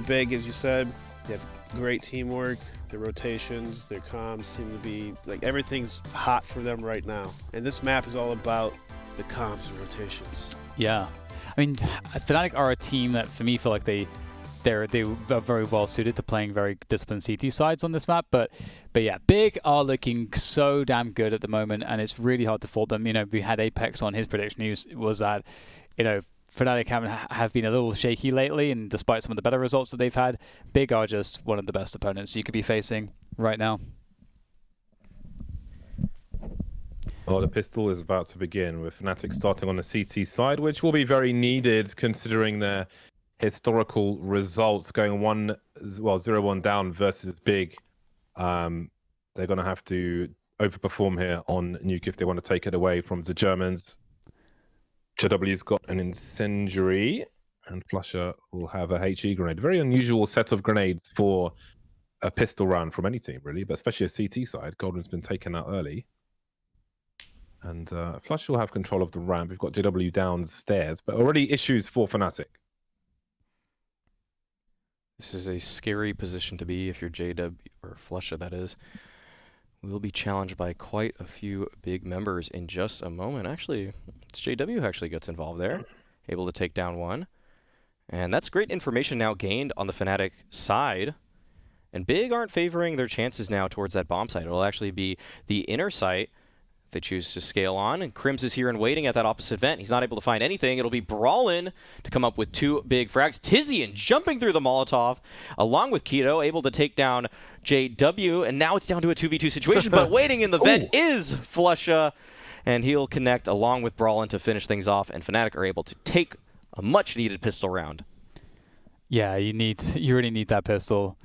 Big, as you said, they have great teamwork. Their rotations, their comms seem to be like everything's hot for them right now. And this map is all about the comms and rotations. Yeah, I mean, Fnatic are a team that, for me, feel like they are very well suited to playing very disciplined CT sides on this map. But yeah, Big are looking so damn good at the moment, and it's really hard to fault them. You know, we had Apex on his prediction. Was that, you know, Fnatic have been a little shaky lately, and despite some of the better results that they've had, Big are just one of the best opponents you could be facing right now. Well, the pistol is about to begin with Fnatic starting on the CT side, which will be very needed considering their historical results going 0-1 down versus Big. They're going to have to overperform here on Nuke if they want to take it away from the Germans. JW's got an incendiary, and Flusher will have a HE grenade. Very unusual set of grenades for a pistol round from any team, really, but especially a CT side. Golden's been taken out early. And Flusher will have control of the ramp. We've got JW downstairs, but already issues for Fnatic. This is a scary position to be if you're JW, or Flusher, that is. We will be challenged by quite a few big members in just a moment. Actually, it's JW who actually gets involved there, able to take down one. And that's great information now gained on the Fnatic side. And Big aren't favoring their chances now towards that bomb site. It'll actually be the inner site they choose to scale on, and Crims is here and waiting at that opposite vent. He's not able to find anything. It'll be Brawlin to come up with two big frags. Tizian jumping through the Molotov, along with Keto, able to take down JW, and now it's down to a 2v2 situation, but waiting in the vent is Flusha, and he'll connect along with Brawlin to finish things off, and Fnatic are able to take a much-needed pistol round. Yeah, you really need that pistol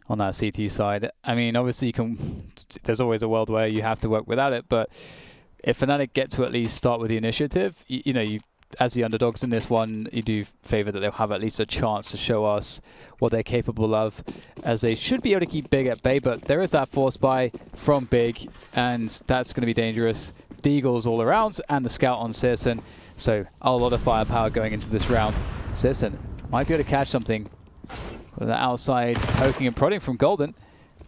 on that CT side. I mean, obviously there's always a world where you have to work without it, but if Fnatic get to at least start with the initiative, you know, as the underdogs in this one, you do favor that they'll have at least a chance to show us what they're capable of, as they should be able to keep Big at bay, but there is that force buy from Big, and that's going to be dangerous. Deagles all around, and the scout on Searson, so a lot of firepower going into this round. Searson might be able to catch something. The outside poking and prodding from Golden,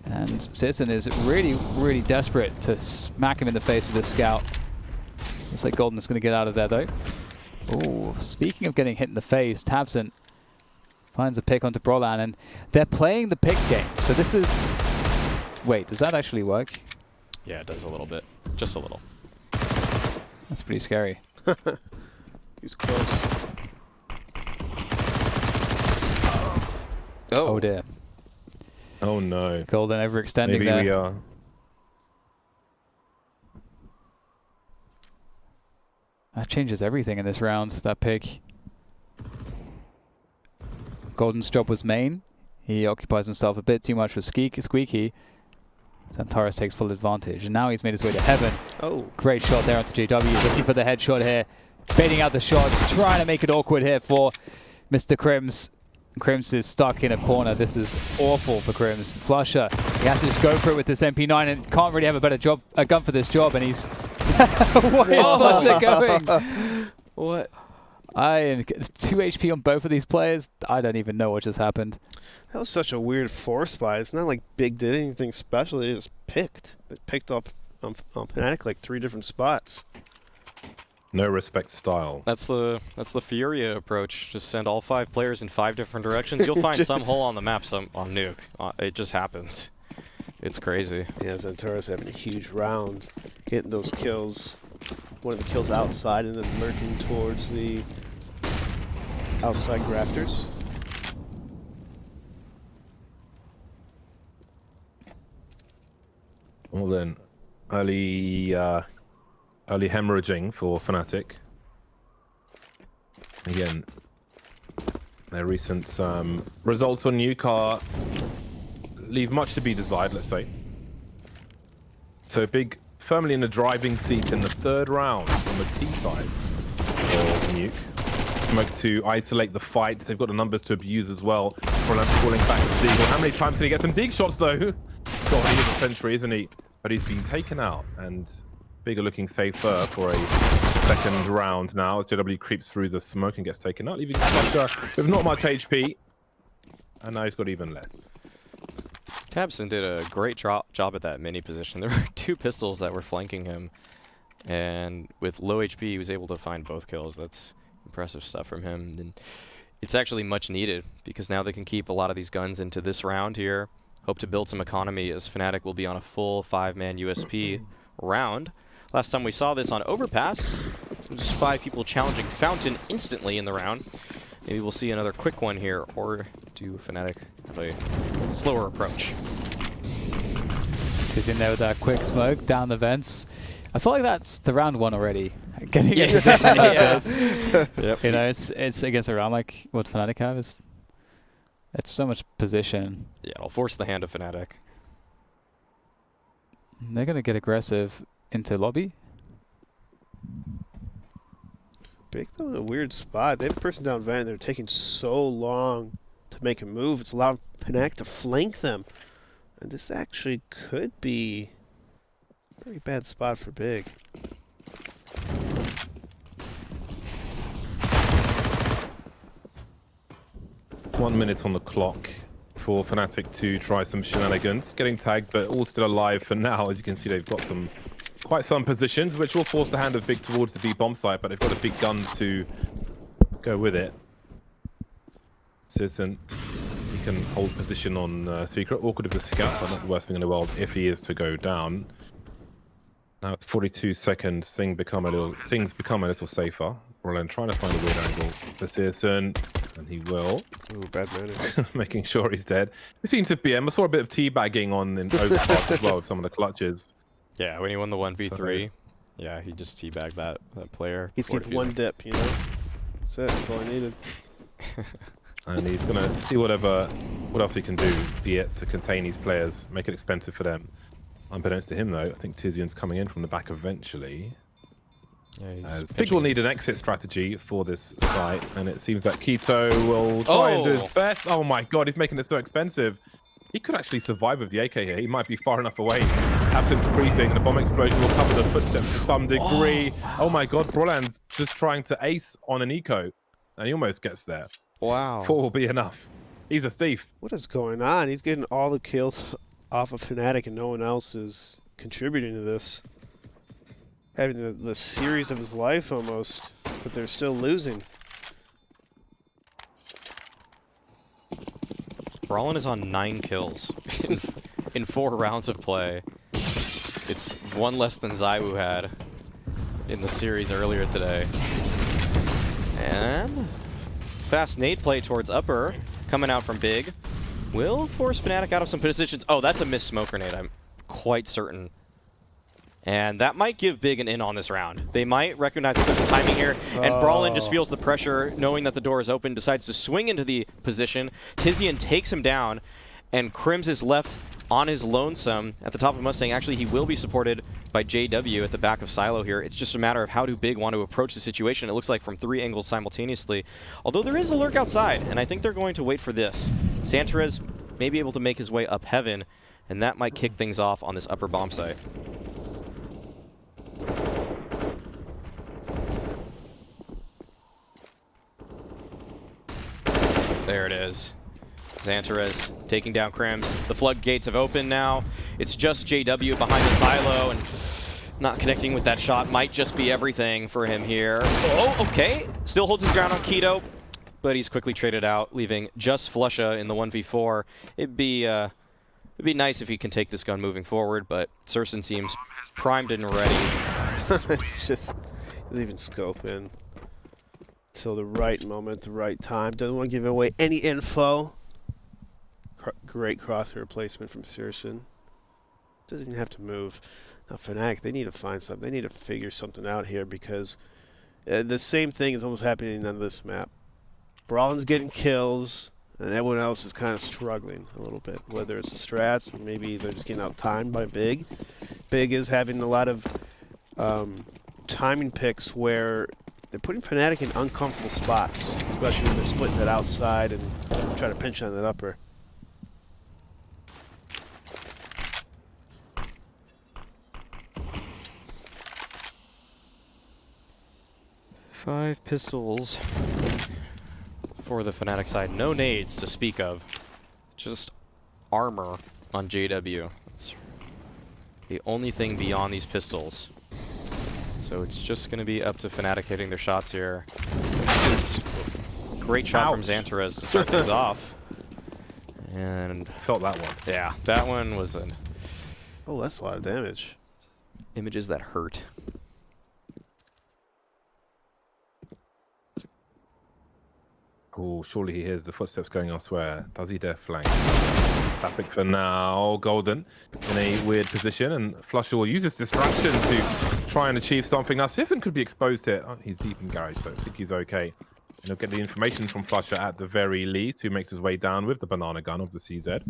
and Searson is really, really desperate to smack him in the face with this scout. Looks like Golden is going to get out of there though. Oh, speaking of getting hit in the face, Tabson finds a pick onto Brolan, and they're playing the pick game. So this is... Wait, does that actually work? Yeah, it does a little bit. Just a little. That's pretty scary. He's close. Oh dear. Oh no. Golden overextending Maybe there. we are. That changes everything in this round, that pick. Golden's job was main. He occupies himself a bit too much for Squeaky. Xantares takes full advantage, and now he's made his way to heaven. Oh, great shot there onto JW. He's looking for the headshot here. Baiting out the shots, trying to make it awkward here for Mr. Crims. Crims is stuck in a corner. This is awful for Crims. Flusher, he has to just go for it with this MP9 and can't really have a better gun for this job, and he's... Where is Flusher going? What? 2 HP on both of these players. I don't even know what just happened. That was such a weird force buy. It's not like Big did anything special. They just picked. They picked up on Fnatic like 3 different spots. No respect style. That's the Furia approach. Just send all 5 players in 5 different directions. You'll find some hole on the map, some on Nuke. It just happens. It's crazy. Yeah, Xantares having a huge round, getting those kills. One of the kills outside and then lurking towards the outside grafters. Well then, early hemorrhaging for Fnatic. Again, their recent results on Nuke leave much to be desired, let's say. So Big firmly in the driving seat in the 3rd round on the T side for Nuke. Smoke to isolate the fight. They've got the numbers to abuse as well. Falling back to Deagle. How many times can he get some dig shots though? God, he is a sentry, isn't he? But he's been taken out, and Big are looking safer for a 2nd round now as JW creeps through the smoke and gets taken out, leaving Flusher with not much HP. and now he's got even less. Tabson did a great job at that mini position. There were 2 pistols that were flanking him, and with low HP, he was able to find both kills. That's impressive stuff from him. And it's actually much needed, because now they can keep a lot of these guns into this round here. Hope to build some economy, as Fnatic will be on a full 5-man USP round. Last time we saw this on Overpass, just 5 people challenging Fountain instantly in the round. Maybe we'll see another quick one here, or do Fnatic have a slower approach? He's in there with that quick smoke down the vents. I feel like that's the round 1 already. Getting Yeah. in position like Yeah. this. Yep. You know, it's against a round like what Fnatic have. It's so much position. Yeah, it'll force the hand of Fnatic. They're going to get aggressive into lobby. Big though in a weird spot. They have a person down vent. They're taking so long to make a move. It's allowing Fnatic to flank them. And this actually could be a very bad spot for Big. One minute on the clock for Fnatic to try some shenanigans. Getting tagged, but all still alive for now. As you can see, they've got quite some positions, which will force the hand of Big towards the B bomb site, but they've got a big gun to go with it. Citizen, he can hold position on Secret. Awkward of the scout, but not the worst thing in the world if he is to go down. Now it's 42 seconds. Things become a little safer. Roland trying to find a weird angle for Citizen, and he will. Ooh, bad manners. Making sure he's dead. We've seen to BM. I saw a bit of teabagging on in Overpass as well with some of the clutches. Yeah, when he won the 1v3, yeah, he just teabagged that player. He's getting one dip, you know? That's it. That's all I needed. And he's going to see what else he can do, be it to contain these players, make it expensive for them. Unbeknownst to him, though, I think Tizian's coming in from the back eventually. Yeah, Big will need an exit strategy for this site, and it seems that Keto will try and do his best. Oh my god, he's making it so expensive. He could actually survive with the AK here. He might be far enough away. Absence creeping, and the bomb explosion will cover the footsteps to some degree. Oh my god, Broland's just trying to ace on an eco, and he almost gets there. Wow. 4 will be enough. He's a thief. What is going on? He's getting all the kills off of Fnatic, and no one else is contributing to this. Having the series of his life almost, but they're still losing. Brawlin is on 9 kills in 4 rounds of play. It's 1 less than Zaiwu had in the series earlier today. And fast nade play towards upper, coming out from Big. Will force Fnatic out of some positions. Oh, that's a missed smoke grenade, I'm quite certain. And that might give Big an in on this round. They might recognize that there's a timing here, and Brawlin just feels the pressure, knowing that the door is open, decides to swing into the position. Tizian takes him down, and Crims is left on his lonesome at the top of Mustang. Actually, he will be supported by JW at the back of Silo here. It's just a matter of how do Big want to approach the situation. It looks like from 3 angles simultaneously. Although there is a lurk outside, and I think they're going to wait for this. Santarez may be able to make his way up heaven, and that might kick things off on this upper bomb site. There it is. Xantarez taking down Crims. The floodgates have opened now. It's just JW behind the silo, and not connecting with that shot might just be everything for him here. Oh, okay. Still holds his ground on Keto, but he's quickly traded out, leaving just Flusha in the 1v4. It'd be nice if he can take this gun moving forward, but Surson seems primed and ready. Just doesn't even scope in till the right moment, the right time. Doesn't want to give away any info. Great crosshair placement from Searson. Doesn't even have to move. Now Fnatic, they need to find something. They need to figure something out here, because the same thing is almost happening on this map. Brawlin's getting kills, and everyone else is kind of struggling a little bit. Whether it's the strats, or maybe they're just getting out-timed by Big. Big is having a lot of timing picks where they're putting Fnatic in uncomfortable spots, especially when they're splitting that outside and try to pinch on that upper. Five pistols for the Fnatic side. No nades to speak of. just armor on JW. It's the only thing beyond these pistols. So it's just going to be up to Fnatic hitting their shots here. This is great shot from Xantarez to start things off. And Felt that one. yeah, that one was an Oh, that's a lot of damage. images that hurt. Oh, surely he hears the footsteps going elsewhere. Does he dare flank? Static for now. Golden in a weird position, and Flusher will use this distraction to try and achieve something. Now, Sifson could be exposed here. Oh, he's deep in garage, so I think he's okay. And he'll get the information from Flusher at the very least, who makes his way down with the banana gun of the CZ.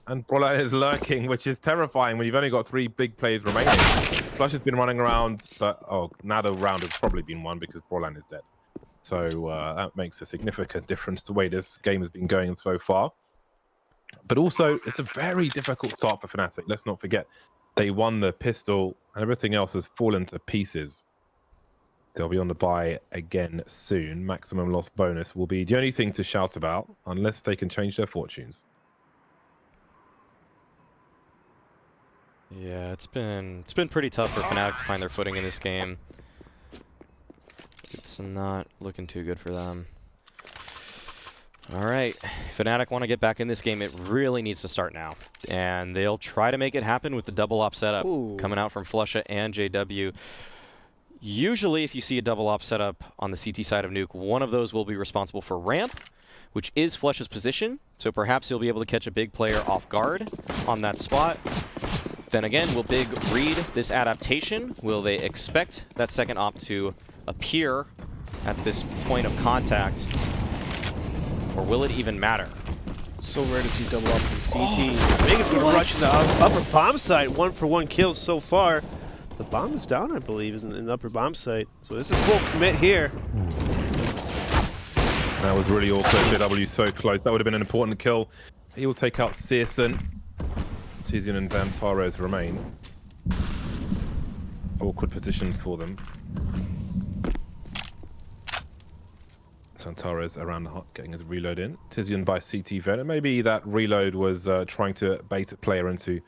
And Brolan is lurking, which is terrifying when you've only got 3 big players remaining. Flusher's been running around, but now the round has probably been won because Brolan is dead. So that makes a significant difference to the way this game has been going so far. But also, it's a very difficult start for Fnatic. Let's not forget, they won the pistol, and everything else has fallen to pieces. They'll be on the bye again soon. Maximum loss bonus will be the only thing to shout about, unless they can change their fortunes. Yeah, it's been pretty tough for Fnatic to find their footing in this game. It's not looking too good for them. All right, Fnatic want to get back in this game. It really needs to start now. And they'll try to make it happen with the double op setup coming out from Flusha and JW. Usually, if you see a double op setup on the CT side of Nuke, one of those will be responsible for ramp, which is Flusha's position. So perhaps he'll be able to catch a big player off guard on that spot. Then again, will Big read this adaptation? Will they expect that second op to appear at this point of contact? Or will it even matter? So rare to see double up from CT. Big is going to rush the upper bomb site. 1-for-1 kills so far. The bomb is down, I believe, isn't it, in the upper bomb site. So this is full commit here. That was really awkward. JW so close. That would have been an important kill. He will take out Searson. Tizian and Xantarez remain. Awkward positions for them. Xantarez around the hut, getting his reload in. Tizian by CT Venom. Maybe that reload was trying to bait a player into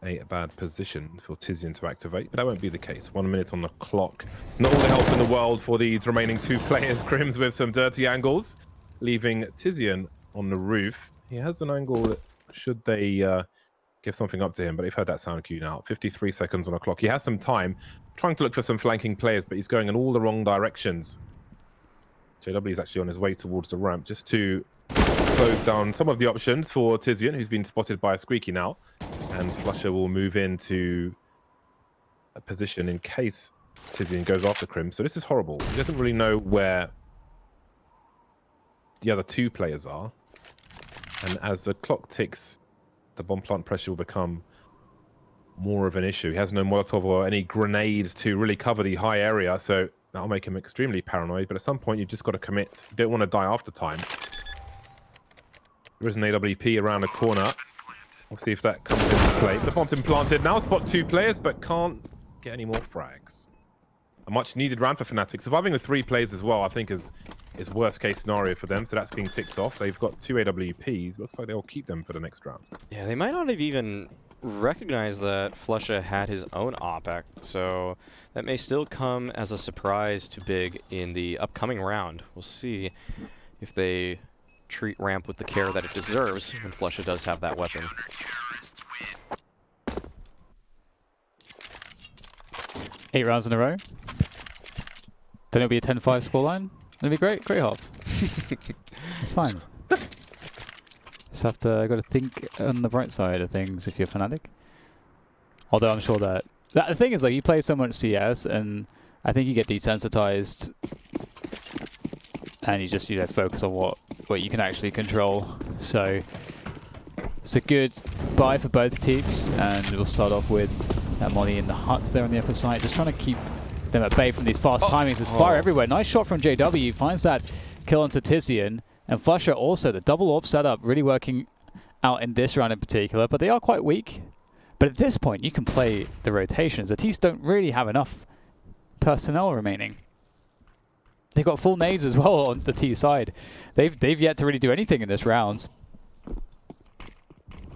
a bad position for Tizian to activate, but that won't be the case. 1 minute on the clock. Not all the help in the world for these remaining 2 players. Crims with some dirty angles, leaving Tizian on the roof. He has an angle that should they give something up to him, but they've heard that sound cue now. 53 seconds on the clock. He has some time, trying to look for some flanking players, but he's going in all the wrong directions. JW is actually on his way towards the ramp just to close down some of the options for Tizian, who's been spotted by a Squeaky now. And Flusher will move into a position in case Tizian goes after Crim. So this is horrible. He doesn't really know where the other 2 players are. And as the clock ticks, the bomb plant pressure will become more of an issue. He has no Molotov or any grenades to really cover the high area. So that'll make him extremely paranoid, but at some point you've just got to commit. You don't want to die after time. There is an AWP around the corner. We'll see if that comes into play. The bomb's implanted now, spots 2 players, but can't get any more frags. A much needed round for Fnatic. Surviving with 3 players as well, I think is worst case scenario for them, so that's being ticked off. They've got 2 AWPs. Looks like they'll keep them for the next round. Yeah, they might not have even recognized that Flusha had his own OPEC, so that may still come as a surprise to Big in the upcoming round. We'll see if they treat ramp with the care that it deserves when Flusha does have that weapon. Eight rounds in a row. Then it'll be a 10-5 scoreline. It'll be great, great half. It's fine. Just have to, got to think on the bright side of things if you're Fnatic. Although I'm sure that the thing is, like, you play so much CS, and I think you get desensitized, and you just focus on what you can actually control. So it's a good buy for both teams, and we'll start off with that Molly in the huts there on the upper side, just trying to keep them at bay from these fast timings. There's fire everywhere. Nice shot from JW. Finds that kill onto Tizian. And Flusher also, the double AWP setup really working out in this round in particular, but they are quite weak. But at this point, you can play the rotations. The T's don't really have enough personnel remaining. They've got full nades as well on the T side. They've yet to really do anything in this round.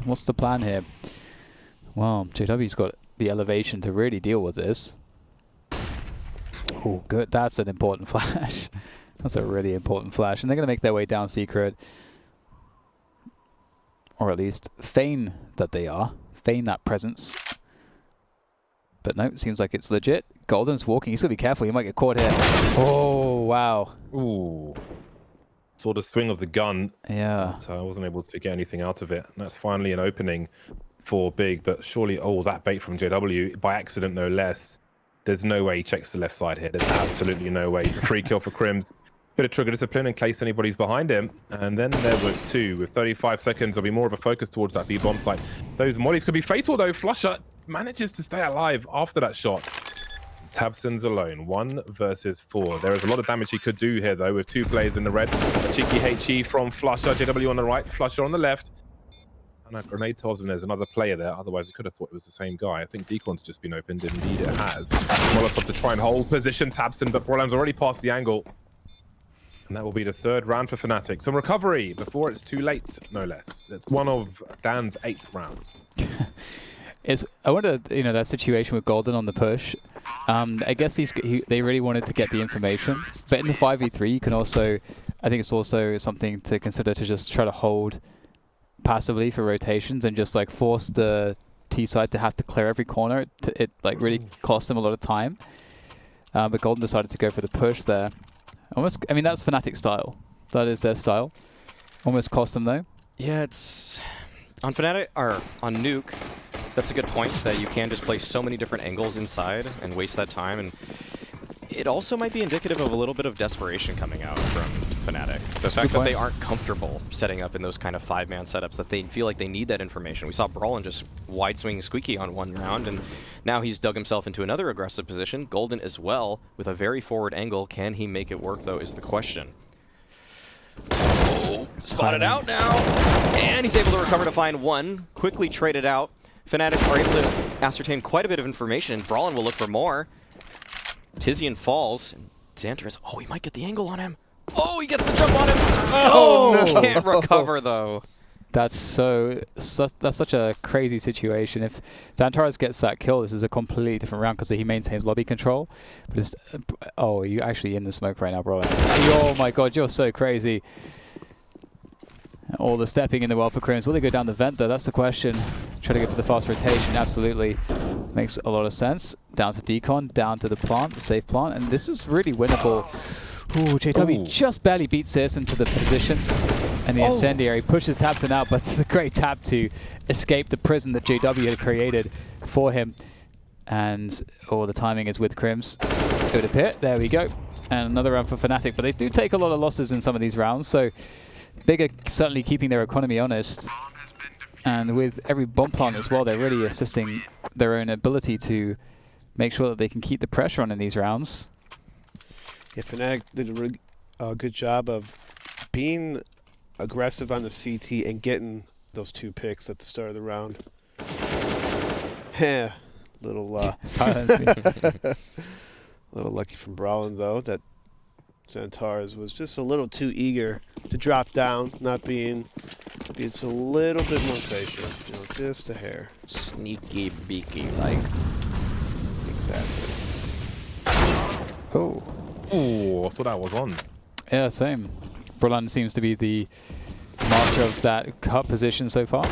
What's the plan here? Well, JW's got the elevation to really deal with this. Oh, good. That's an important flash. That's a really important flash. And they're going to make their way down secret. Or at least feign that they are. Feign that presence. But no, it seems like it's legit. Golden's walking. He's got to be careful. He might get caught here. Oh, wow. Ooh. Saw the swing of the gun. Yeah. But I wasn't able to get anything out of it. And that's finally an opening for Big. But surely, that bait from JW, by accident no less. There's no way he checks the left side here. There's absolutely no way. Free kill for Crims. Bit of trigger discipline in case anybody's behind him. And then there were two. With 35 seconds, there'll be more of a focus towards that B-bomb site. Those mollies could be fatal, though. Flusher manages to stay alive after that shot. tabseN's alone. 1 versus 4. There is a lot of damage he could do here, though, with 2 players in the red. A cheeky HE from Flusher. JW on the right, Flusher on the left. And a grenade toss, and there's another player there. Otherwise, I could have thought it was the same guy. I think Deacon's just been opened. Indeed, it has. Molotov to try and hold position tabseN, but Brolam's already passed the angle. And that will be the 3rd round for Fnatic. Some recovery before it's too late, no less. It's one of Dan's 8 rounds. I wonder, that situation with Golden on the push. I guess they really wanted to get the information. But in the 5v3, you can also, I think it's also something to consider to just try to hold passively for rotations and just like force the T side to have to clear every corner. It like really costs them a lot of time. But Golden decided to go for the push there. Almost, I mean, that's Fnatic style. That is their style. Almost cost them though. Yeah, it's on Fnatic or on Nuke. That's a good point that you can just place so many different angles inside and waste that time. And it also might be indicative of a little bit of desperation coming out from Fnatic. The fact that they aren't comfortable setting up in those kind of 5-man setups, that they feel like they need that information. We saw Brawlin just wide swing Squeaky on one round, and now he's dug himself into another aggressive position. Golden as well, with a very forward angle. Can he make it work, though, is the question. Oh, spotted out now, and he's able to recover to find one. Quickly traded out. Fnatic are able to ascertain quite a bit of information. Brawlin will look for more. Tizian falls. Xantarus, he might get the angle on him. Oh, he gets the jump on him. Oh, no. Can't recover, though. That's such a crazy situation. If Xantarus gets that kill, this is a completely different round because he maintains lobby control. But it's, you're actually in the smoke right now, bro. Oh my god, you're so crazy. All the stepping in the world for Crims. Will they go down the vent, though? That's the question. Try to go for the fast rotation. Absolutely. Makes a lot of sense. Down to Decon, down to the plant, the safe plant. And this is really winnable. Ooh, JW just barely beats this into the position. And the incendiary pushes tabseN out, but it's a great tap to escape the prison that JW had created for him. And, the timing is with Crims. Go to pit. There we go. And another round for Fnatic. But they do take a lot of losses in some of these rounds, so Big are certainly keeping their economy honest. And with every bomb plant as well, they're really assisting their own ability to make sure that they can keep the pressure on in these rounds. Yeah, Fnatic did a really good job of being aggressive on the CT and getting those 2 picks at the start of the round. Little silence. little lucky from Brawlin, though, that Xantarus was just a little too eager to drop down, not being just a little bit more patient, just a hair. Sneaky beaky like. Exactly. Oh. Oh, I thought that was on. Yeah, same. Brolan seems to be the master of that cut position so far.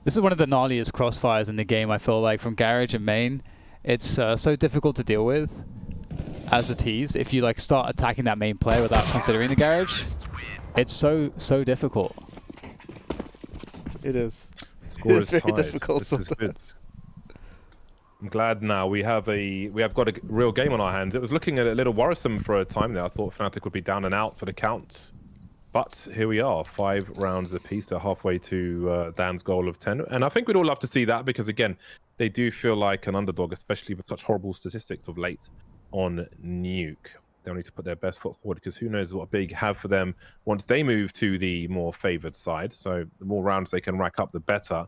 This is one of the gnarliest crossfires in the game, I feel like, from Garage and Main. It's so difficult to deal with as a tease. If you start attacking that main player without considering the Garage, it's so difficult. It is. Score is very difficult This is good. I'm glad now we have got a real game on our hands. It was looking a little worrisome for a time there. I thought Fnatic would be down and out for the count. But here we are, 5 rounds apiece. They're halfway to Dan's goal of 10. And I think we'd all love to see that because, again, they do feel like an underdog, especially with such horrible statistics of late on Nuke. They'll need to put their best foot forward because who knows what Big have for them once they move to the more favoured side. So the more rounds they can rack up, the better.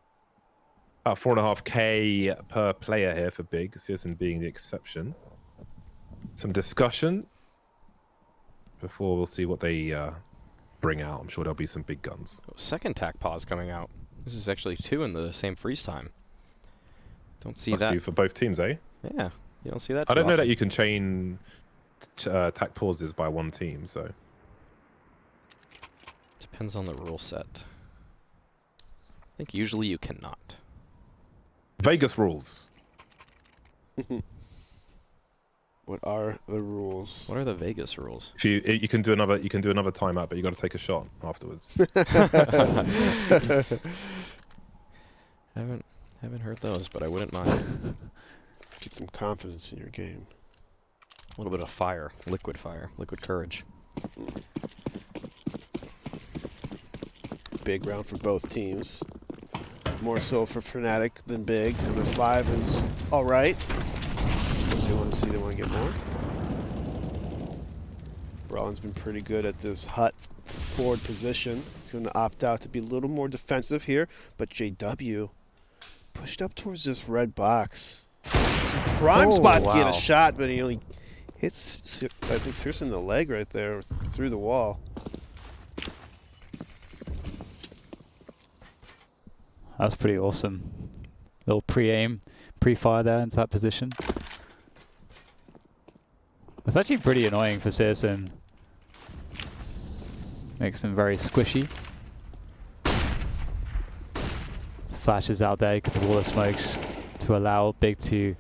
About 4.5k per player here for Big, citizen being the exception. Some discussion before we'll see what they bring out. I'm sure there'll be some big guns. Second tac pause coming out. This is actually 2 in the same freeze time. Don't see Must that. do for both teams, eh? Yeah, you don't see that. I don't too know often. that you can chain tac pauses by one team, so. Depends on the rule set. I think usually you cannot. Vegas rules. What are the rules? What are the Vegas rules? If you can do another timeout, but you got to take a shot afterwards. Haven't heard those, but I wouldn't mind. Get some confidence in your game. A little bit of fire, liquid courage. Big round for both teams. More so for Fnatic than big. Number 5 is all right. They want to see, they want to get more. Rollins been pretty good at this hut forward position. He's going to opt out to be a little more defensive here, but JW pushed up towards this red box. Some prime spot to get a shot, but he only hits, I think, Circe in the leg right there through the wall. That's pretty awesome. Little pre-aim, pre-fire there into that position. It's actually pretty annoying for Searson. Makes him very squishy. Flashes out there, get the wall of smokes to allow Big to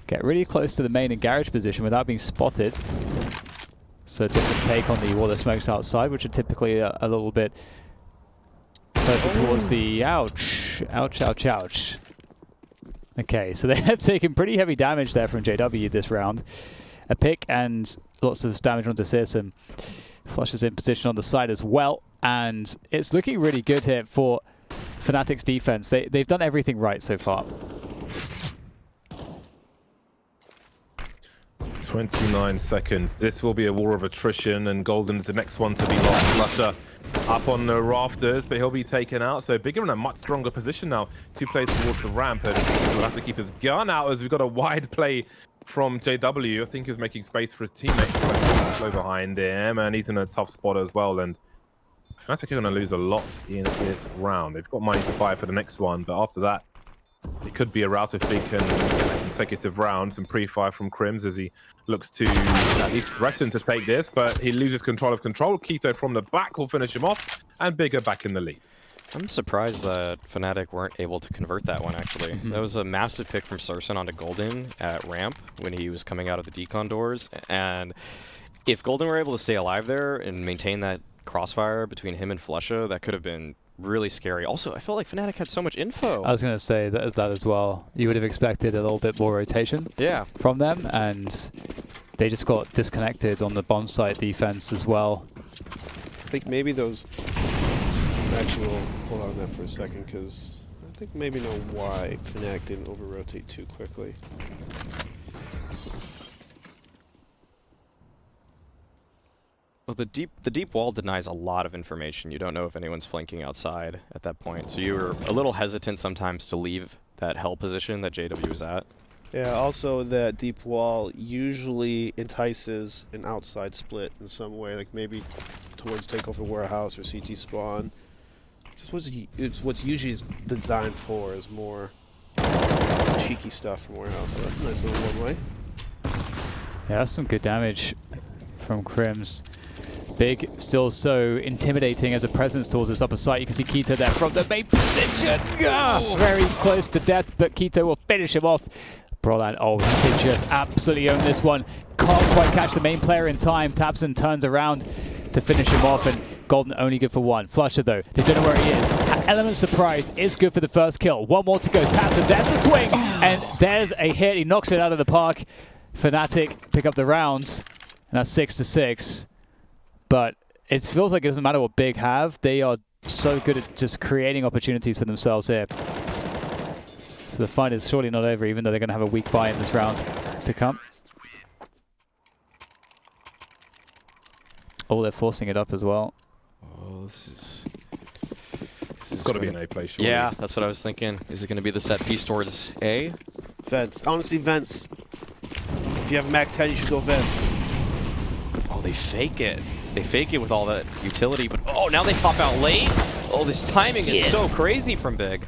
get really close to the main and garage position without being spotted. So a different take on the wall of smokes outside, which are typically a little bit closer towards the ouch. Okay, so they have taken pretty heavy damage there from JW this round. A pick and lots of damage onto Searson. Flushes in position on the side as well, and it's looking really good here for Fnatic's defense. They've done everything right so far. 29 seconds. This will be a war of attrition, and Golden's the next one to be lost. Flusher up on the rafters, but he'll be taken out. So Bigger in a much stronger position now to play towards the ramp, and he'll have to keep his gun out as we've got a wide play from JW. I think he's making space for his teammate. Slow behind him, and he's in a tough spot as well. And Fnatic are going to lose a lot in this round. They've got money to buy for the next one, but after that, it could be a rout if they can get consecutive rounds and pre-fire from Crims as he looks to at least threaten to take this, but he loses control of control. Keto from the back will finish him off, and Bigger back in the lead. I'm surprised that Fnatic weren't able to convert that one, actually. That was a massive pick from Sarson onto Golden at ramp when he was coming out of the decon doors, and if Golden were able to stay alive there and maintain that crossfire between him and Flusha, that could have been really scary. Also, I felt like Fnatic had so much info. I was going to say that as well. You would have expected a little bit more rotation from them, and they just got disconnected on the bomb site defense as well. I think maybe those... Actually, we'll hold on that for a second, because I think maybe know why Fnatic didn't over-rotate too quickly. Well, the deep wall denies a lot of information. You don't know if anyone's flanking outside at that point, so you were a little hesitant sometimes to leave that hell position that JW was at. Yeah, also that deep wall usually entices an outside split in some way, like maybe towards takeover warehouse or CT spawn. It's what's usually designed for, is more cheeky stuff from warehouse. So that's a nice little one-way. Yeah, that's some good damage from Crims. Big still so intimidating as a presence towards this upper site. You can see Keto there from the main position. Very close to death, but Keto will finish him off. Brolan, he can just absolutely own this one. Can't quite catch the main player in time. Tabson turns around to finish him off, and Golden only good for one. Flusher though, they don't know where he is. Element surprise is good for the first kill. One more to go. Tabson, there's the swing, and there's a hit. He knocks it out of the park. Fnatic pick up the rounds, and that's 6-6. But it feels like it doesn't matter what Big have. They are so good at just creating opportunities for themselves here. So the fight is surely not over, even though they're going to have a weak buy in this round to come. Oh, they're forcing it up as well. Oh, this It's got to be an A play, surely. Yeah, that's what I was thinking. Is it going to be the set piece towards A? Vents. Honestly, vents. If you have Mac 10, you should go vents. Oh, they fake it. They fake it with all that utility, but oh, now they pop out late. Oh, this timing is so crazy from Big.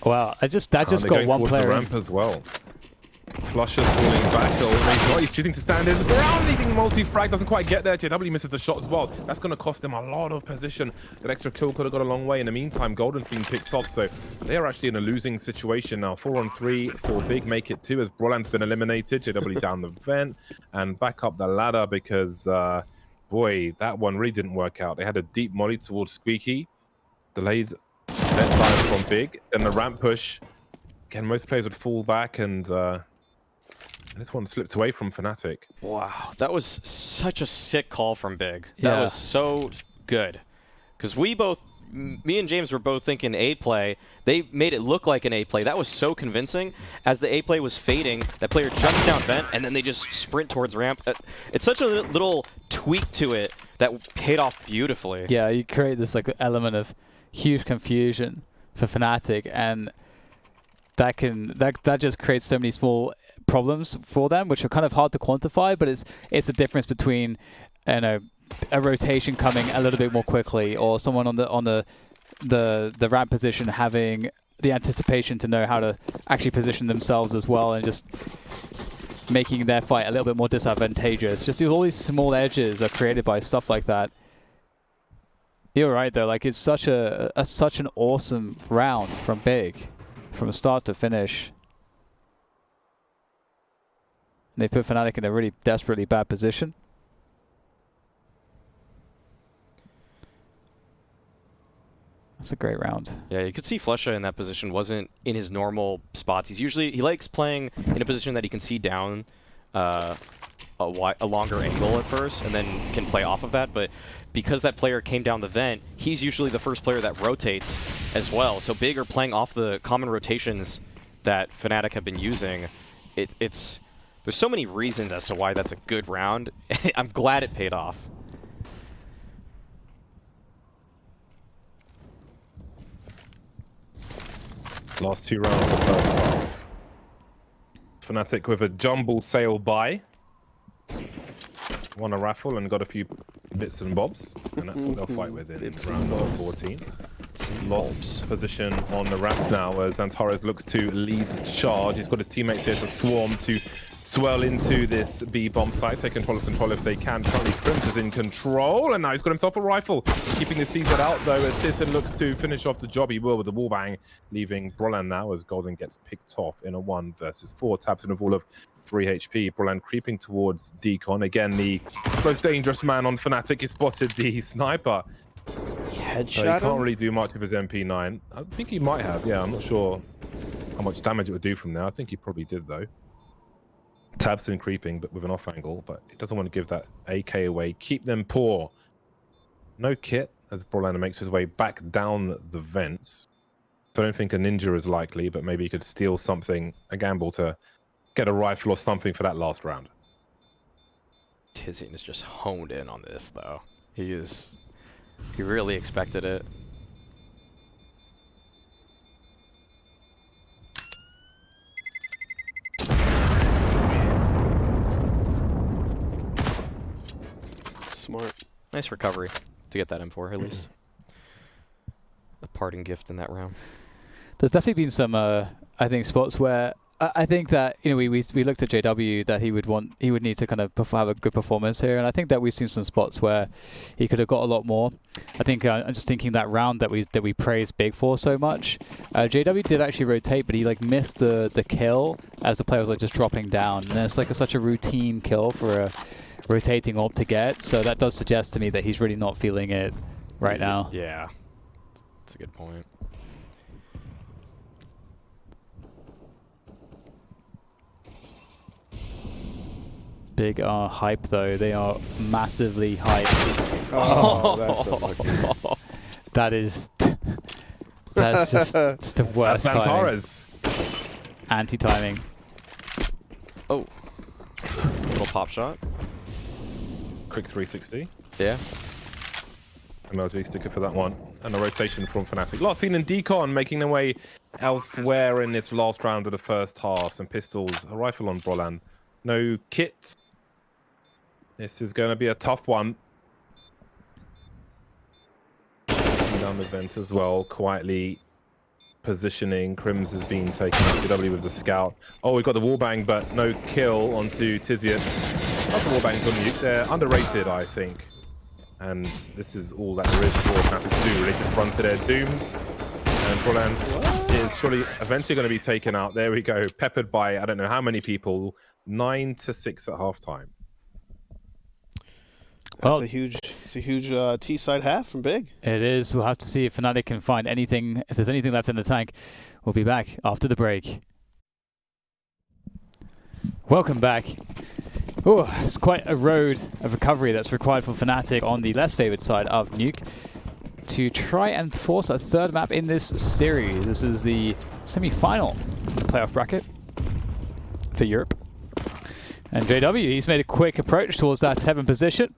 Well, that just got one player the ramp as well. Flusher's falling back. Oh, he's choosing to stand his ground. Leading multi-frag doesn't quite get there. JW misses the shot as well. That's going to cost him a lot of position. That extra kill could have got a long way. In the meantime, Golden's been picked off, so they are actually in a losing situation now. 4-on-3 for Big, make it 2 as Brolan's been eliminated. JW down the vent and back up the ladder because, boy, that one really didn't work out. They had a deep molly towards Squeaky. Delayed net time from Big. And the ramp push. Again, most players would fall back and this one slipped away from Fnatic. Wow, that was such a sick call from Big. That was so good. Because me and James were both thinking A play. They made it look like an A play. That was so convincing. As the A play was fading, that player jumps down vent, and then they just sprint towards ramp. It's such a little tweak to it that paid off beautifully. Yeah, you create this like element of huge confusion for Fnatic, and that just creates so many small problems for them, which are kind of hard to quantify, but it's a difference between, you know, a rotation coming a little bit more quickly, or someone on the ramp position having the anticipation to know how to actually position themselves as well, and just making their fight a little bit more disadvantageous. Just all these small edges are created by stuff like that. You're right though, like it's such an awesome round from Big, from start to finish. They put Fnatic in a really desperately bad position. That's a great round. Yeah, you could see Flusha in that position wasn't in his normal spots. He likes playing in a position that he can see down a longer angle at first, and then can play off of that. But because that player came down the vent, he's usually the first player that rotates as well. So Big are playing off the common rotations that Fnatic have been using. There's so many reasons as to why that's a good round. I'm glad it paid off. Last 2 rounds of the first half. Fnatic with a jumble sail buy. Won a raffle and got a few bits and bobs. And that's what they'll fight with in round number 14. Lost position on the ramp now as Antares looks to lead the charge. He's got his teammates here to swarm to swirl into this B bomb site, take control if they can. Currently Crimps is in control, and now he's got himself a rifle. Keeping the CZ out though as Sisson looks to finish off the job. He will with the wallbang, leaving Brolan now as Golden gets picked off in a 1 versus 4. Taps in a wall of 3 HP. Brolan creeping towards Deacon. Again, the most dangerous man on Fnatic. He spotted the sniper. Headshot He can't really do much with his MP9. I think he might have, yeah. I'm not sure how much damage it would do from there. I think he probably did though. Tabson creeping, but with an off angle, but he doesn't want to give that AK away. Keep them poor. No kit as Brolander makes his way back down the vents. So I don't think a ninja is likely, but maybe he could steal something, a gamble to get a rifle or something for that last round. Tizian is just honed in on this, though. He really expected it. Smart. Nice recovery to get that M4 at least. A parting gift in that round. There's definitely been some, I think, spots where I think that, you know, we looked at JW that he would need to kind of have a good performance here, and I think that we've seen some spots where he could have got a lot more. I think I'm just thinking that round that we praised Big for so much. JW did actually rotate, but he like missed the kill as the player was like just dropping down, and it's like such a routine kill for a rotating orb to get. So that does suggest to me that he's really not feeling it right now. Yeah, that's a good point. Big are hype though. They are massively hype. Oh, that's unlucky. That's just it's the worst That's timing. Antares. Anti-timing. Oh, little pop shot. Quick 360. Yeah. MLG sticker for that one. And a rotation from Fnatic. Last seen in Decon making their way elsewhere in this last round of the first half. Some pistols, a rifle on Brolan. No kit. This is going to be a tough one. Down the vent as well, quietly positioning. Crims has been taken out. JW with the scout. Oh, we got the wallbang, but no kill onto Tizian. Lots of wallbangs on Nuke. They're underrated, I think. And this is all that there is for Fnatic to do. Really just run to their doom. And Broland is surely eventually going to be taken out. There we go. Peppered by I don't know how many people. 9-6 at halftime. That's a huge T-side half from Big. It is. We'll have to see if Fnatic can find anything. If there's anything left in the tank, we'll be back after the break. Welcome back. Oh, it's quite a road of recovery that's required for Fnatic on the less favored side of Nuke to try and force a third map in this series. This is the semi-final playoff bracket for Europe. And JW, he's made a quick approach towards that heaven position.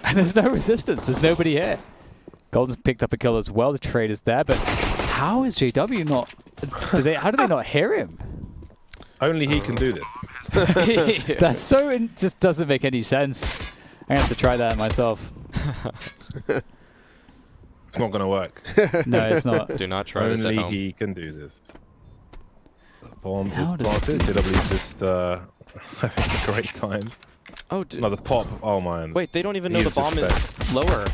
And there's no resistance. There's nobody here. Golden's picked up a kill as well. The trade is there, but how is JW not? How do they not hear him? Only he can do this. That's so. It just doesn't make any sense. I'm gonna have to try that myself. It's not going to work. No, it's not. Do not try this at home. Only he can do this. Bomb How is planted. JW's just having a great time. Oh, dude. Another pop. Oh, man. Wait, they don't even know the bomb is lower.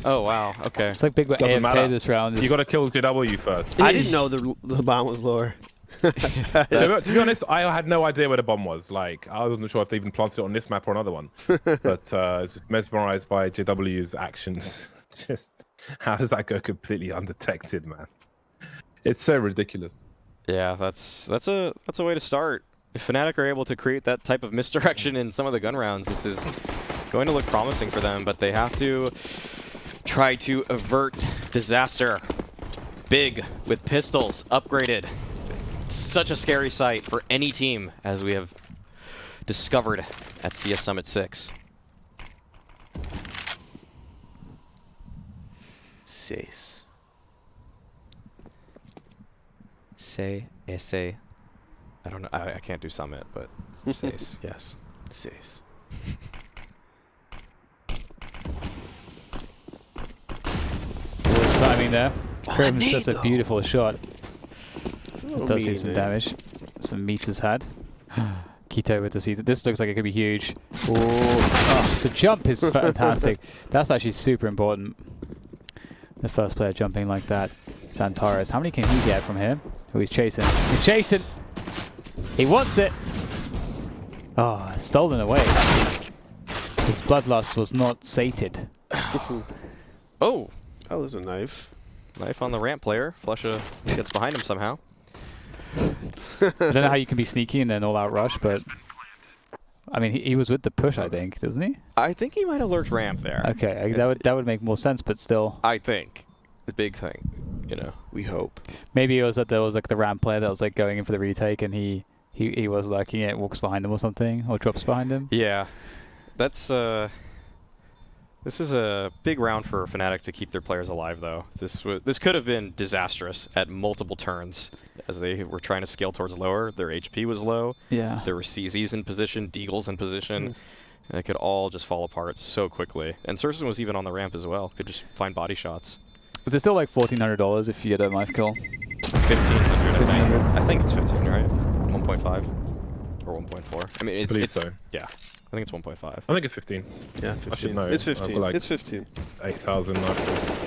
Oh, wow. Okay. It's like Big Doesn't AFK matter. this round. You got to kill JW first. I didn't know the bomb was lower. To be honest, I had no idea where the bomb was. Like, I wasn't sure if they even planted it on this map or another one. But I was just mesmerized by JW's actions. Just, how does that go completely undetected, man? It's so ridiculous. Yeah, that's a way to start. If Fnatic are able to create that type of misdirection in some of the gun rounds, this is going to look promising for them, but they have to try to avert disaster. Big with pistols upgraded. It's such a scary sight for any team, as we have discovered at CS Summit 6. Sace. Say, essay. I don't know. I can't do Summit, but Sace, yes. Sace. Timing there. Craven sets a beautiful shot. Does see some there. damage. Some meters had. Keto with the season. This looks like it could be huge. Ooh. Oh, the jump is fantastic. That's actually super important. The first player jumping like that. Santaris. How many can he get from here? Oh, he's chasing. He's chasing! He wants it! Oh, stolen away. His bloodlust was not sated. Oh! Oh, there's a knife. Knife on the ramp player. Flusha gets behind him somehow. I don't know how you can be sneaky and then all-out rush, but... I mean, he was with the push, I think, doesn't he? I think he might have lurked ramp there. Okay, that would make more sense, but still. I think. The big thing, you know. We hope. Maybe it was that there was like the ramp player that was like going in for the retake and he was lurking it, walks behind him or something, or drops behind him. Yeah. That's this is a big round for Fnatic to keep their players alive, though. This could have been disastrous at multiple turns as they were trying to scale towards lower. Their HP was low. Yeah. There were CZs in position, Deagles in position. And it could all just fall apart so quickly. And Surson was even on the ramp as well. Could just find body shots. Was it still like $1,400 if you get a knife kill? 1,500, I think it's 15, right? 1.5 or 1.4. I mean, it's so. Yeah, I think it's 1.5. I think it's 15. Yeah, I should 15. know. It's 15. Like It's 15. 8,000 knives.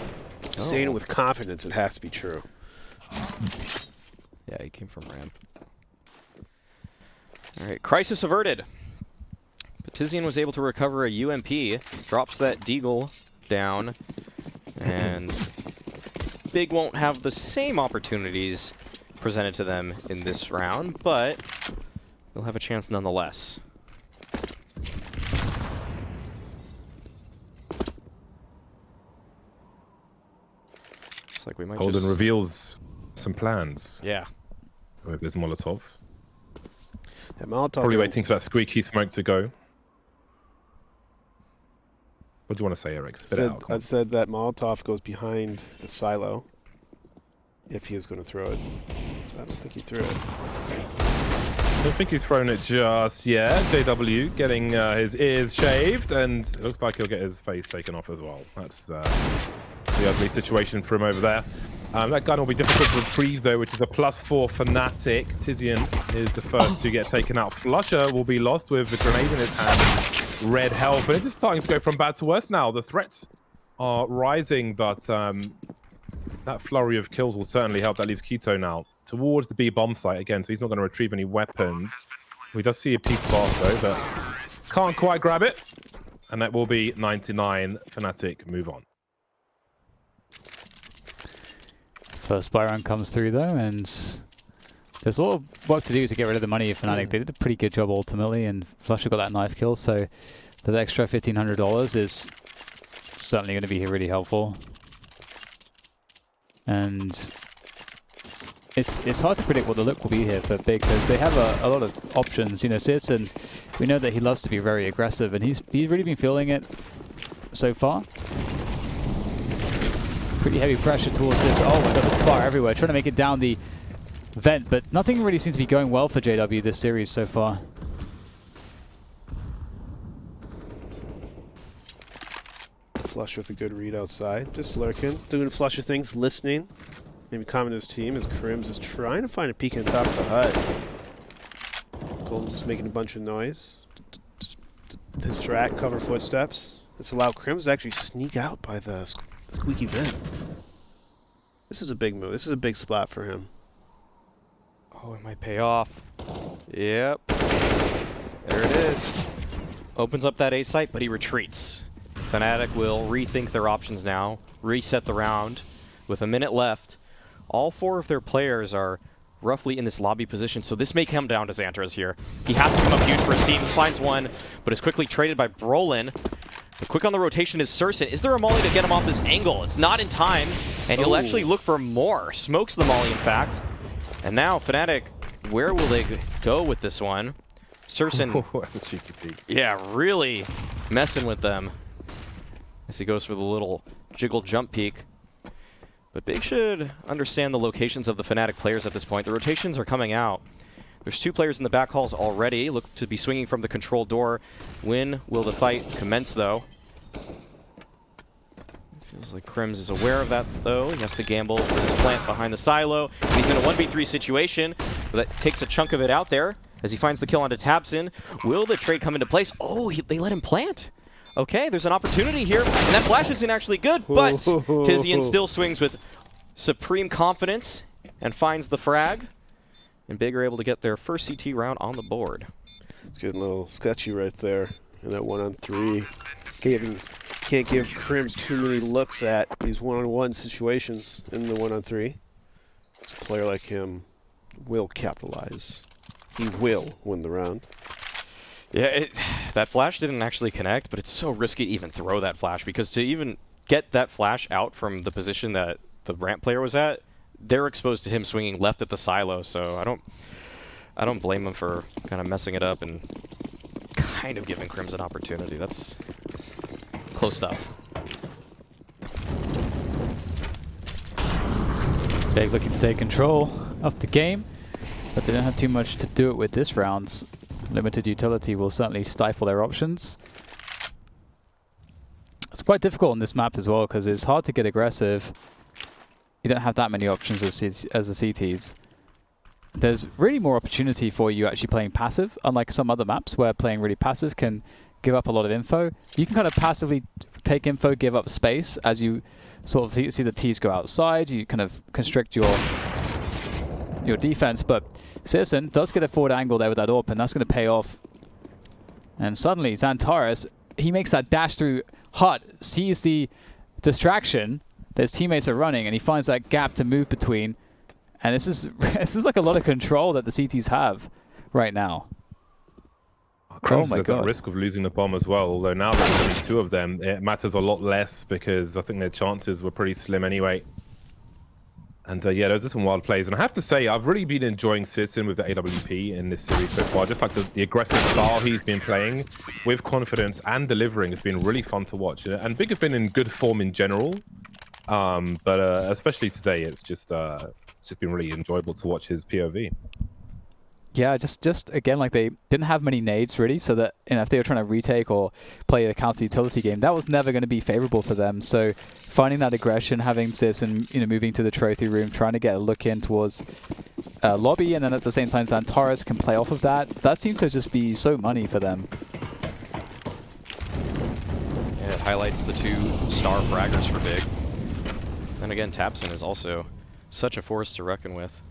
Saying it with confidence, it has to be true. Yeah, he came from ramp. All right, crisis averted. Petizian was able to recover a UMP, drops that Deagle down, and Big won't have the same opportunities presented to them in this round, but they'll have a chance nonetheless. Looks like we might Golden just... reveals some plans Yeah. with his Molotov. That Molotov Probably waiting for that squeaky smoke to go. What do you want to say, Eric? Spit it out. Come I on. said that Molotov goes behind the silo if he was going to throw it. So I don't think he threw it. don't think he's thrown it just yet. JW getting his ears shaved, and it looks like he'll get his face taken off as well. That's the ugly situation for him over there. That gun will be difficult to retrieve though, which is a +4 Fnatic. Tizian is the first to get taken out. Flusher will be lost with the grenade in his hand. Red health, and it's just starting to go from bad to worse now. The threats are rising, but that flurry of kills will certainly help. That leaves Keto now towards the B bomb site again, so he's not going to retrieve any weapons. We does see a piece fast though, but can't quite grab it. And that will be 99. Fnatic move on. First buy run comes through though, and there's a lot of work to do to get rid of the money of Fnatic. They did a pretty good job ultimately, and Flusher got that knife kill, so that extra $1,500 is certainly going to be really helpful. And it's hard to predict what the look will be here for Big, because they have a lot of options. You know, Searson, we know that he loves to be very aggressive, and he's really been feeling it so far. Pretty heavy pressure towards this. Oh my god, there's fire everywhere. Trying to make it down the vent, but nothing really seems to be going well for JW this series so far. Flush with a good read outside. Just lurking, doing Flusher things, listening. Maybe calming his team as Crims is trying to find a peek on top of the hut. Golden's just making a bunch of noise. Distract, cover footsteps. This allow Crims to actually sneak out by the squeaky vent. This is a big move. This is a big spot for him. Oh, it might pay off. Yep. There it is. Opens up that A site, but he retreats. Fnatic will rethink their options now, reset the round. With a minute left, all 4 of their players are roughly in this lobby position, so this may come down to Xantras here. He has to come up huge for his team. He finds one, but is quickly traded by Brolin. The quick on the rotation is Searson. Is there a molly to get him off this angle? It's not in time, and he'll actually look for more. Smokes the molly, in fact. And now, Fnatic, where will they go with this one? Searson, that's a cheeky peek. Yeah, really messing with them as he goes for the little jiggle jump peek. But Big should understand the locations of the Fnatic players at this point. The rotations are coming out. There's 2 players in the back halls already. Look to be swinging from the control door. When will the fight commence, though? Feels like Crims is aware of that, though. He has to gamble with his plant behind the silo. And he's in a 1v3 situation. That takes a chunk of it out there as he finds the kill onto Tabson. Will the trade come into place? Oh, they let him plant. Okay, there's an opportunity here. And that flash isn't actually good, but Tizian still swings with supreme confidence and finds the frag. And Big are able to get their first CT round on the board. It's getting a little sketchy right there in that 1-on-3. Can't give Crims too many looks at these 1-on-1 situations in the 1-on-3. A player like him will capitalize. He will win the round. Yeah, that flash didn't actually connect, but it's so risky to even throw that flash, because to even get that flash out from the position that the ramp player was at, they're exposed to him swinging left at the silo, so I don't blame him for kind of messing it up and kind of giving Crims an opportunity. That's close stuff. Big looking to take control of the game, but they don't have too much to do it with this round. Limited utility will certainly stifle their options. It's quite difficult on this map as well, because it's hard to get aggressive. You don't have that many options as the CTs. There's really more opportunity for you actually playing passive, unlike some other maps where playing really passive can give up a lot of info. You can kind of passively take info, give up space as you sort of see the Ts go outside. You kind of constrict your defense, but Searson does get a forward angle there with that AWP, and that's going to pay off. And suddenly, Xantares, he makes that dash through hut, sees the distraction. His teammates are running, and he finds that gap to move between. And this is like a lot of control that the CTs have right now. Oh my god! At risk of losing the bomb as well. Although now there's only 2 of them, it matters a lot less because I think their chances were pretty slim anyway. And yeah, those are some wild plays. And I have to say, I've really been enjoying Searson with the AWP in this series so far. Just like the aggressive style he's been playing with confidence and delivering has been really fun to watch. And Big have been in good form in general. But especially today, it's just been really enjoyable to watch his POV. Yeah, just again, like they didn't have many nades really, so that if they were trying to retake or play a counter utility game, that was never going to be favorable for them. So finding that aggression, having this and moving to the trophy room, trying to get a look in towards lobby, and then at the same time Xantares can play off of that. That seemed to just be so money for them. And it highlights the 2-star fraggers for Big. And again, tabseN is also such a force to reckon with.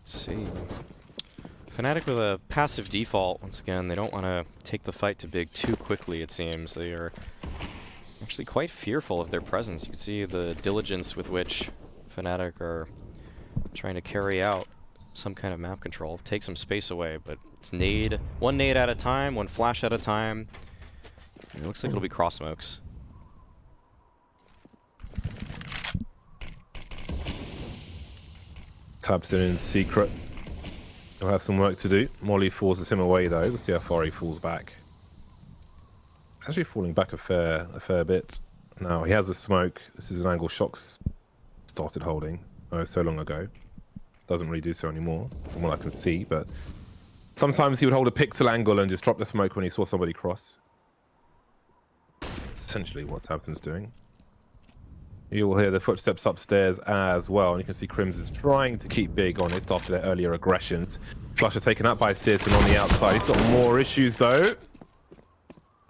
Let's see. Fnatic with a passive default. Once again, they don't want to take the fight to Big too quickly, it seems. They are actually quite fearful of their presence. You can see the diligence with which Fnatic are trying to carry out some kind of map control. Take some space away, but it's one nade at a time, one flash at a time. And it looks like it'll be cross smokes. tabseN in secret. He'll have some work to do. Molly forces him away though. We'll see how far he falls back. It's actually falling back a fair bit. Now he has a smoke. This is an angle Shox started holding so long ago. Doesn't really do so anymore, from what I can see. But sometimes he would hold a pixel angle and just drop the smoke when he saw somebody cross. Essentially what tabseN's doing. You will hear the footsteps upstairs as well, and you can see Crims is trying to keep Big honest after their earlier aggressions. Flusher taken out by seaRSyn on the outside. He's got more issues though.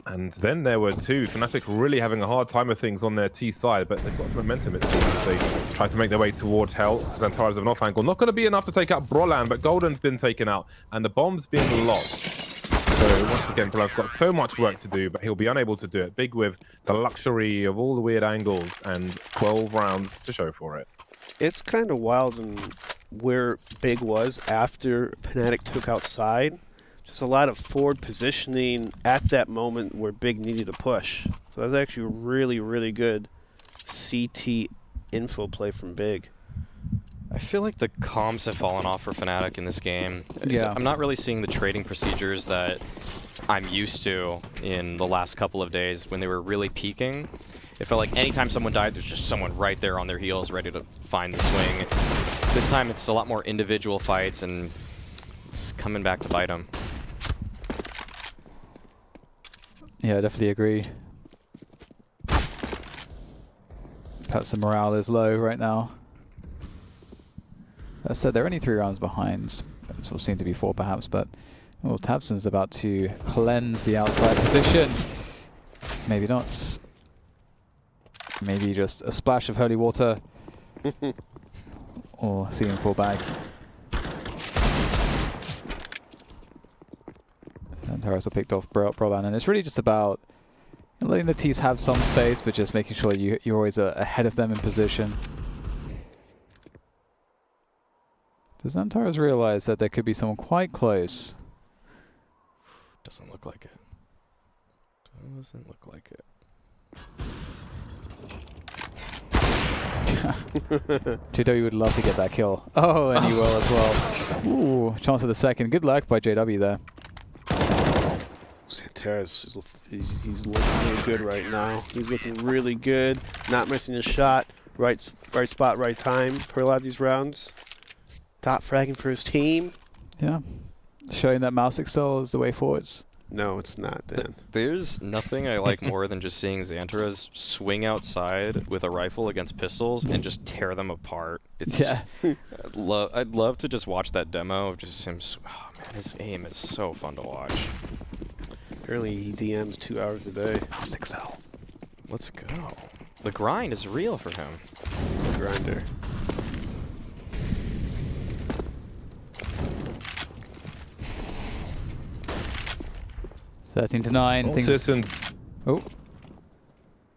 And then there were two. Fnatic really having a hard time of things on their T side, but they've got some momentum it seems as they try to make their way towards Hell. Xantares of an off angle. Not going to be enough to take out Brolan, but Golden's been taken out, and the bomb's been lost. So once again, Brolan's got so much work to do, but he'll be unable to do it. Big with the luxury of all the weird angles and 12 rounds to show for it. It's kind of wild in where Big was after Fnatic took outside. Just a lot of forward positioning at that moment where Big needed to push. So that was actually really, really good CT info play from Big. I feel like the comms have fallen off for Fnatic in this game. Yeah. I'm not really seeing the trading procedures that I'm used to in the last couple of days when they were really peaking. It felt like anytime someone died, there's just someone right there on their heels ready to find the swing. This time it's a lot more individual fights, and it's coming back to bite them. Yeah, I definitely agree. Perhaps the morale is low right now. That said, they're only 3 rounds behind. This will seem to be 4 perhaps, but tabseN's about to cleanse the outside position. Maybe not. Maybe just a splash of holy water. Or see him fall back. And Xantares picked off Brolan, and it's really just about letting the T's have some space, but just making sure you're always ahead of them in position. Does Xantares realize that there could be someone quite close? Doesn't look like it. Doesn't look like it. JW would love to get that kill. Oh, and he will as well. Ooh, chance of the second. Good luck by JW there. Xantares, he's looking really good right now. He's looking really good. Not missing a shot. Right spot, right time for a lot of these rounds. Top fragging for his team. Yeah. Showing that mouse excel is the way forwards. No, it's not, Dan. There's nothing I like more than just seeing Xantares swing outside with a rifle against pistols and just tear them apart. It's Yeah. I'd love to just watch that demo of just him. Oh man, his aim is so fun to watch. Apparently he DMs 2 hours a day. Mouse excel. Let's go. The grind is real for him. He's a grinder. Thirteen to 9. Oh, Things. seaRSyn's Oh.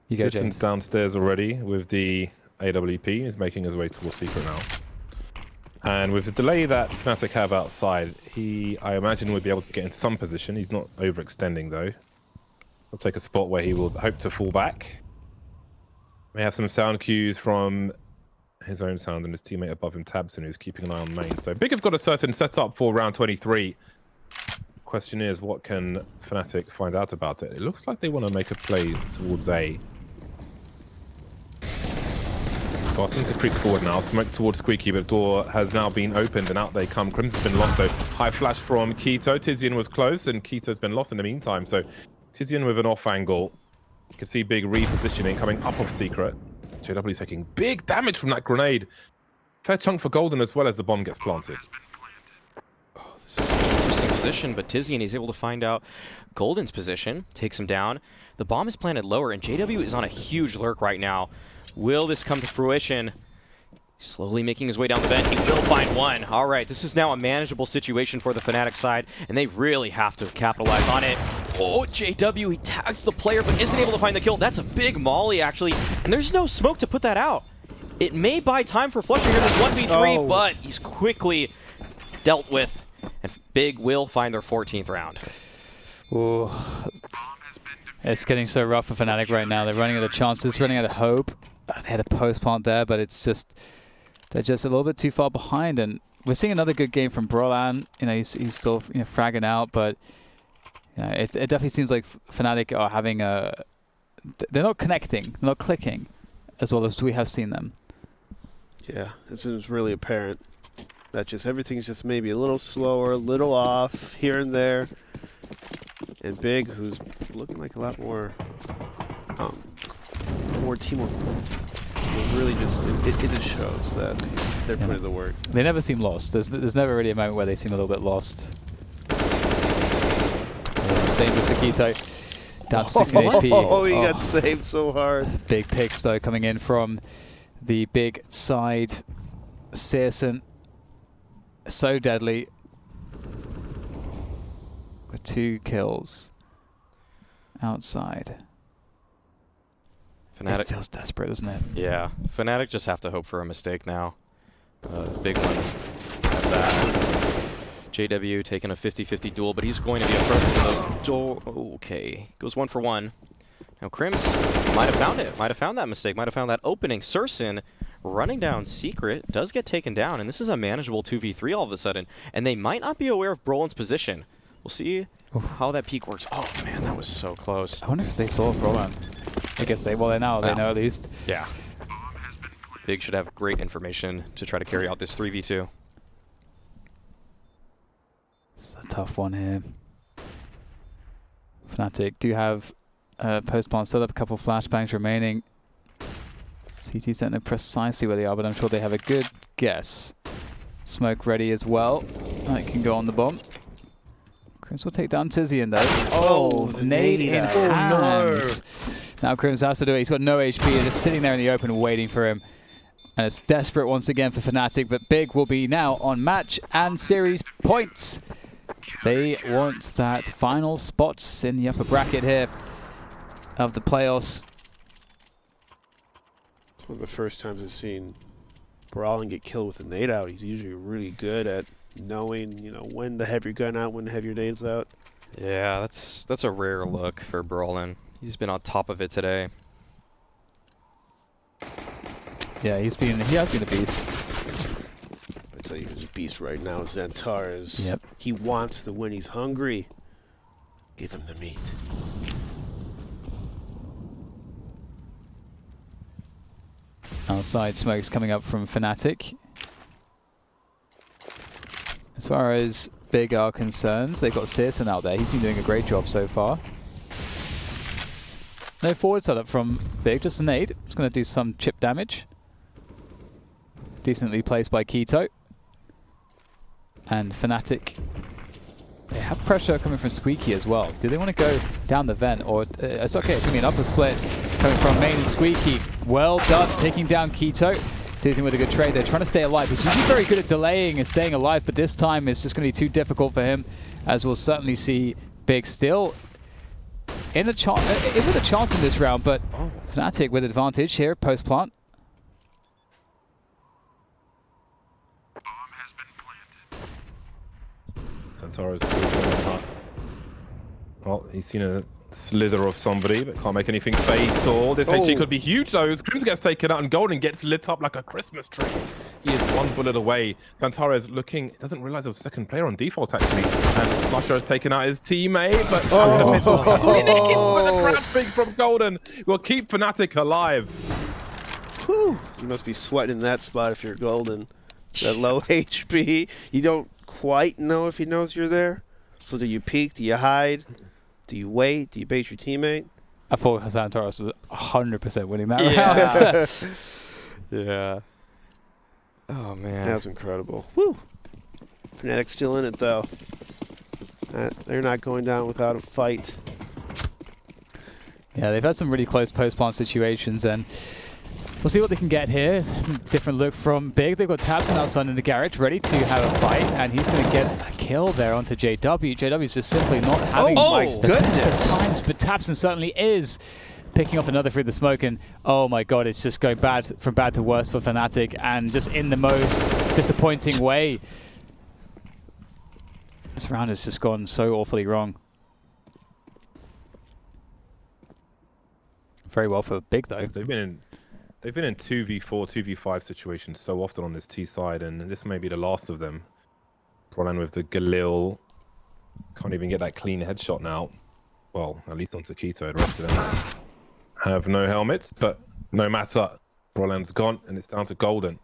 You go, seaRSyn's James. downstairs already with the AWP. He's making his way towards secret now. And with the delay that Fnatic have outside, I imagine, would be able to get into some position. He's not overextending though. He'll take a spot where he will hope to fall back. May have some sound cues from his own sound and his teammate above him, tabseN, who's keeping an eye on main. So Big have got a certain setup for round 23. Question is, what can Fnatic find out about it? It looks like they want to make a play towards A. Starting to creep forward now. Smoke towards Squeaky, but door has now been opened, and out they come. Crimson's been lost though. High flash from Keto. Tizian was close, and Keto's been lost in the meantime. So Tizian with an off angle. You can see big repositioning coming up of Secret. JW taking big damage from that grenade. Fair chunk for Golden as well as the bomb gets planted. Oh, this is an interesting position, but Tizian is able to find out Golden's position, takes him down. The bomb is planted lower, and JW is on a huge lurk right now. Will this come to fruition? Slowly making his way down the vent. He will find one. All right, this is now a manageable situation for the Fnatic side, and they really have to capitalize on it. Oh, JW, he tags the player, but isn't able to find the kill. That's a big molly, actually, and there's no smoke to put that out. It may buy time for Flusher here in this 1v3, but he's quickly dealt with, and Big will find their 14th round. Ooh. It's getting so rough for Fnatic right now. They're running out of chances, running out of hope. They had a post plant there, but it's just they're just a little bit too far behind. And we're seeing another good game from Brolan. You know, he's still fragging out, but you know, it definitely seems like Fnatic are having a. They're not connecting, they're not clicking, as well as we have seen them. Yeah, it's really apparent that just everything's just maybe a little slower, a little off here and there. And Big, who's looking like a lot more teamwork. It really just it just shows that they're putting the work. They never seem lost. There's never really a moment where they seem a little bit lost. It's dangerous for Keto. Down to 16 HP. Oh, he got saved so hard. Big picks though coming in from the big side. Searson, so deadly. With 2 kills outside. Fnatic It feels desperate, doesn't it? Yeah, Fnatic just have to hope for a mistake now. Big one at that. JW taking a 50-50 duel, but he's going to be approaching the door. Okay, goes 1 for 1. Now Crims might have found it, might have found that mistake, might have found that opening. Searson running down Secret, does get taken down, and this is a manageable 2v3 all of a sudden. And they might not be aware of Brolan's position. We'll see how that peek works. Oh man, that was so close. I wonder if they saw Brolan. I guess they know at least. Yeah. Big should have great information to try to carry out this 3v2. It's a tough one here. Fnatic do have post plant still have a couple of flashbangs remaining. CT's don't know precisely where they are, but I'm sure they have a good guess. Smoke ready as well. That can go on the bomb. Crims will take down Tizian though. Oh, nade in hand. No. Now Crims has to do it. He's got no HP and just sitting there in the open waiting for him. And it's desperate once again for Fnatic, but Big will be now on match and series points. They want that final spots in the upper bracket here of the playoffs. It's one of the first times I've seen Brawling get killed with a nade out. He's usually really good at knowing, when to have your gun out, when to have your nades out. Yeah, that's a rare look for Brawlin. He's been on top of it today. Yeah, he has been a beast. I tell you who's a beast right now is Xantares. Yep. He wants to win. He's hungry. Give him the meat. Outside smokes coming up from Fnatic. As far as Big are concerned, they've got Searson out there. He's been doing a great job so far. No forward setup from Big, just a nade. It's going to do some chip damage. Decently placed by Keto. And Fnatic, they have pressure coming from Squeaky as well. Do they want to go down the vent? Or it's okay, it's going to be an upper split coming from main and Squeaky. Well done, taking down Keto. Teasing with a good trade. They're trying to stay alive. He's usually very good at delaying and staying alive, but this time it's just going to be too difficult for him, as we'll certainly see Big still in with a chance in this round, but Fnatic with advantage here, post-plant. Xantares. Well, he's seen a slither of somebody, but can't make anything fatal. This HG could be huge though, as Crims gets taken out and Golden gets lit up like a Christmas tree. He is 1 bullet away. Xantares doesn't realize there was a second player on default actually. And Flusher has taken out his teammate, but he's winning into the grab big from Golden. Will keep Fnatic alive. Whew. You must be sweating in that spot if you're golden. That low HP. You don't quite know if he knows you're there. So do you peek? Do you hide? Do you wait? Do you bait your teammate? I thought Hassan Torres was 100% winning that round. Yeah. Oh, man. That was incredible. Woo! Fnatic still in it, though. They're not going down without a fight. Yeah, they've had some really close post-plant situations, and we'll see what they can get here. Different look from Big. They've got Tabson outside in the garage, ready to have a fight, and he's going to get a kill there onto JW. JW's just simply not having my the best goodness. of times, but Tabson certainly is picking off another through the smoke, and oh my god, it's just going from bad to worse for Fnatic, and just in the most disappointing way. This round has just gone so awfully wrong. Very well for Big, though. They've been in 2v4, 2v5 situations so often on this T side, and this may be the last of them. Brolin with the Galil. Can't even get that clean headshot now. Well, at least on Taquito. The rest of them have no helmets, but no matter. Brolin's gone, and it's down to Golden,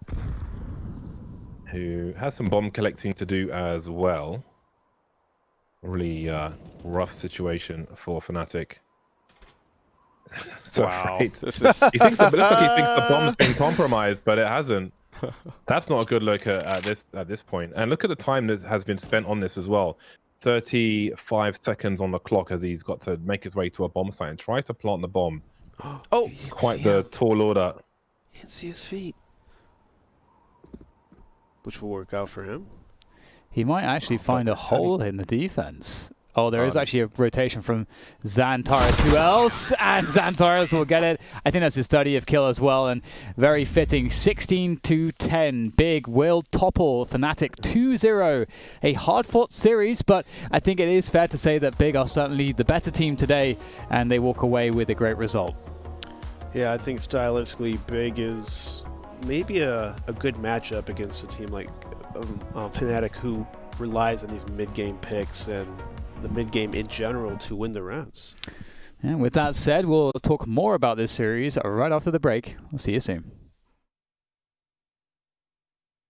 who has some bomb collecting to do as well. Really rough situation for Fnatic. So afraid. This is He thinks it looks like he thinks the bomb's been compromised, but it hasn't. That's not a good look at this point. And look at the time that has been spent on this as well. 35 seconds on the clock as he's got to make his way to a bomb site and try to plant the bomb. Oh, Quite the tall order. You can see his feet. Which will work out for him. He might actually find a hole in the defense. Oh, there is actually a rotation from Xantares. Who else? And Xantares will get it. I think that's his study of kill as well, and very fitting. 16-10. Big will topple Fnatic 2-0. A hard-fought series, but I think it is fair to say that Big are certainly the better team today, and they walk away with a great result. Yeah, I think stylistically, Big is maybe a good matchup against a team like Fnatic, who relies on these mid-game picks and the mid-game in general to win the rounds. And with that said, we'll talk more about this series right after the break. We'll see you soon.